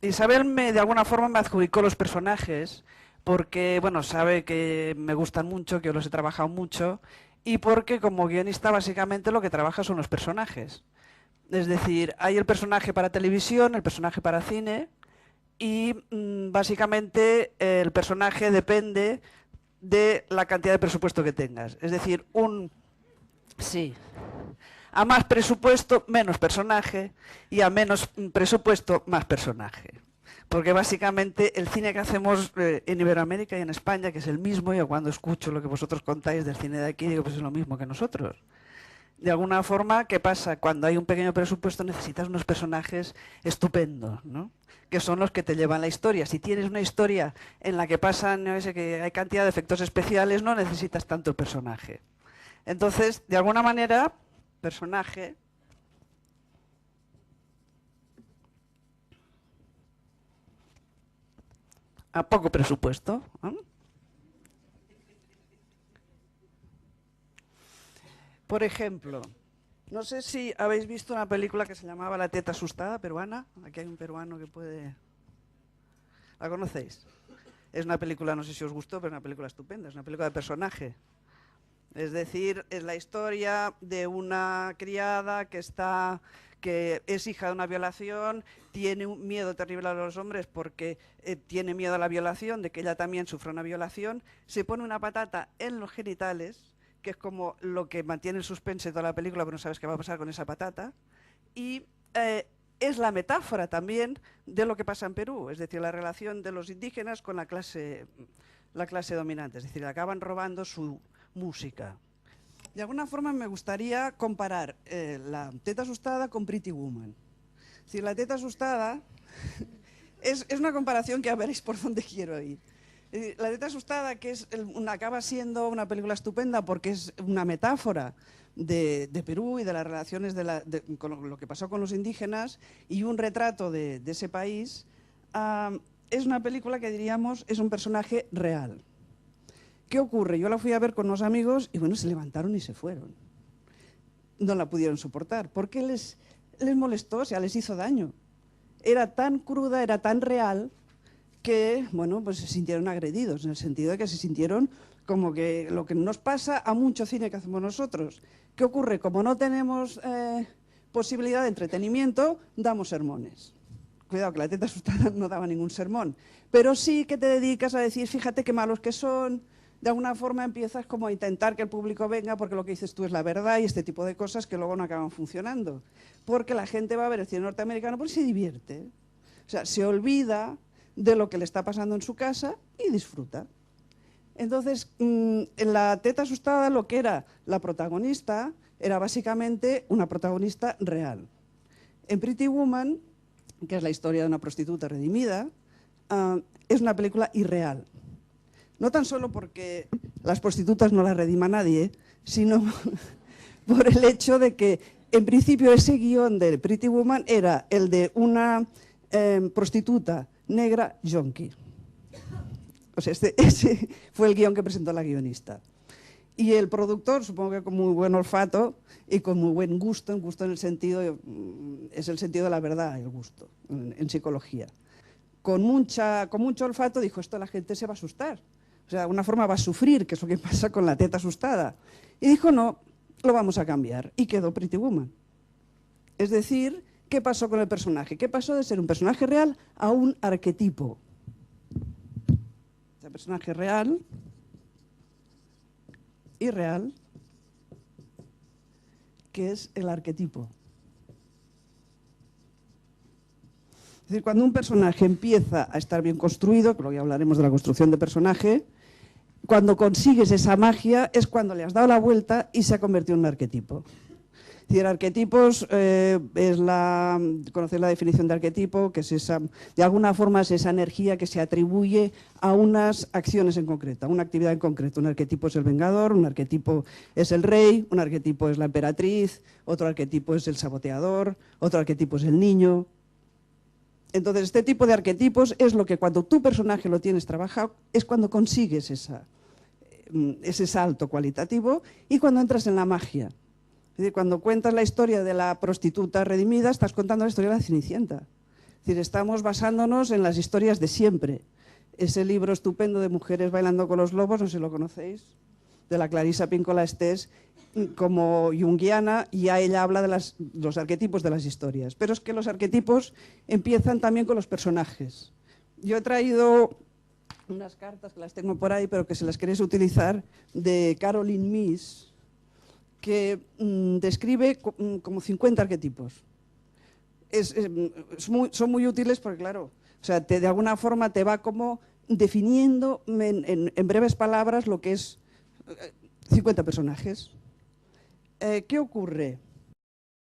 Isabel de alguna forma me adjudicó los personajes porque, bueno, sabe que me gustan mucho, que yo los he trabajado mucho y porque como guionista básicamente lo que trabaja son los personajes. Es decir, hay el personaje para televisión, el personaje para cine y básicamente el personaje depende de la cantidad de presupuesto que tengas. Es decir, sí, a más presupuesto, menos personaje, y a menos presupuesto, más personaje. Porque básicamente el cine que hacemos en Iberoamérica y en España, que es el mismo, yo cuando escucho lo que vosotros contáis del cine de aquí, digo, pues es lo mismo que nosotros. De alguna forma, ¿qué pasa? Cuando hay un pequeño presupuesto necesitas unos personajes estupendos, ¿no? Que son los que te llevan la historia. Si tienes una historia en la que pasan, no sé, que hay cantidad de efectos especiales, no necesitas tanto el personaje. Entonces, de alguna manera, personaje a poco presupuesto, ¿no? Por ejemplo, no sé si habéis visto una película que se llamaba La teta asustada, peruana. Aquí hay un peruano que puede... ¿La conocéis? Es una película, no sé si os gustó, pero es una película estupenda. Es una película de personaje. Es decir, es la historia de una criada que es hija de una violación, tiene un miedo terrible a los hombres porque tiene miedo a la violación, de que ella también sufra una violación, se pone una patata en los genitales, que es como lo que mantiene el suspense de toda la película, pero no sabes qué va a pasar con esa patata, y es la metáfora también de lo que pasa en Perú, es decir, la relación de los indígenas con la clase dominante, es decir, acaban robando su música. De alguna forma me gustaría comparar la teta asustada con Pretty Woman. Es decir, la teta asustada es una comparación que ya veréis por dónde quiero ir. La teta asustada, que acaba siendo una película estupenda porque es una metáfora de Perú y de las relaciones con lo que pasó con los indígenas y un retrato de ese país, es una película que diríamos es un personaje real. ¿Qué ocurre? Yo la fui a ver con unos amigos y bueno, se levantaron y se fueron. No la pudieron soportar. ¿Por qué les molestó? O sea, les hizo daño. Era tan cruda, era tan real que, bueno, pues se sintieron agredidos, en el sentido de que se sintieron como que lo que nos pasa a mucho cine que hacemos nosotros. ¿Qué ocurre? Como no tenemos posibilidad de entretenimiento, damos sermones. Cuidado, que la teta asustada no daba ningún sermón. Pero sí que te dedicas a decir, fíjate qué malos que son. De alguna forma empiezas como a intentar que el público venga porque lo que dices tú es la verdad y este tipo de cosas que luego no acaban funcionando. Porque la gente va a ver el cine norteamericano porque se divierte. O sea, se olvida de lo que le está pasando en su casa y disfruta. Entonces, en la teta asustada lo que era la protagonista era básicamente una protagonista real. En Pretty Woman, que es la historia de una prostituta redimida, es una película irreal. No tan solo porque las prostitutas no las redima nadie, sino por el hecho de que, en principio, ese guión de Pretty Woman era el de una prostituta negra yonki. O sea, ese fue el guión que presentó la guionista. Y el productor, supongo que con muy buen olfato y con muy buen gusto, en gusto en el sentido, es el sentido de la verdad, el gusto, en psicología. Con mucho olfato dijo, esto la gente se va a asustar. O sea, de alguna forma va a sufrir, que es lo que pasa con la teta asustada. Y dijo, no, lo vamos a cambiar. Y quedó Pretty Woman. Es decir, ¿qué pasó con el personaje? ¿Qué pasó de ser un personaje real a un arquetipo? El personaje real, irreal, que es el arquetipo. Es decir, cuando un personaje empieza a estar bien construido, que luego ya hablaremos de la construcción de personaje, cuando consigues esa magia es cuando le has dado la vuelta y se ha convertido en un arquetipo. Es decir, arquetipos, conocéis la definición de arquetipo, que es de alguna forma es esa energía que se atribuye a unas acciones en concreto, a una actividad en concreto. Un arquetipo es el vengador, un arquetipo es el rey, un arquetipo es la emperatriz, otro arquetipo es el saboteador, otro arquetipo es el niño. Entonces, este tipo de arquetipos es lo que cuando tu personaje lo tienes trabajado, es cuando consigues ese salto cualitativo y cuando entras en la magia. Es decir, cuando cuentas la historia de la prostituta redimida, estás contando la historia de la Cenicienta. Es decir, estamos basándonos en las historias de siempre. Ese libro estupendo de Mujeres bailando con los lobos, no sé si lo conocéis, de la Clarisa Pinkola Estés, como junguiana, y ya ella habla de los arquetipos de las historias. Pero es que los arquetipos empiezan también con los personajes. Yo he traído unas cartas que las tengo por ahí, pero que si las queréis utilizar, de Caroline Myss, que describe como 50 arquetipos. Son muy útiles porque, claro, o sea, de alguna forma te va como definiendo en breves palabras lo que es 50 personajes. ¿Qué ocurre?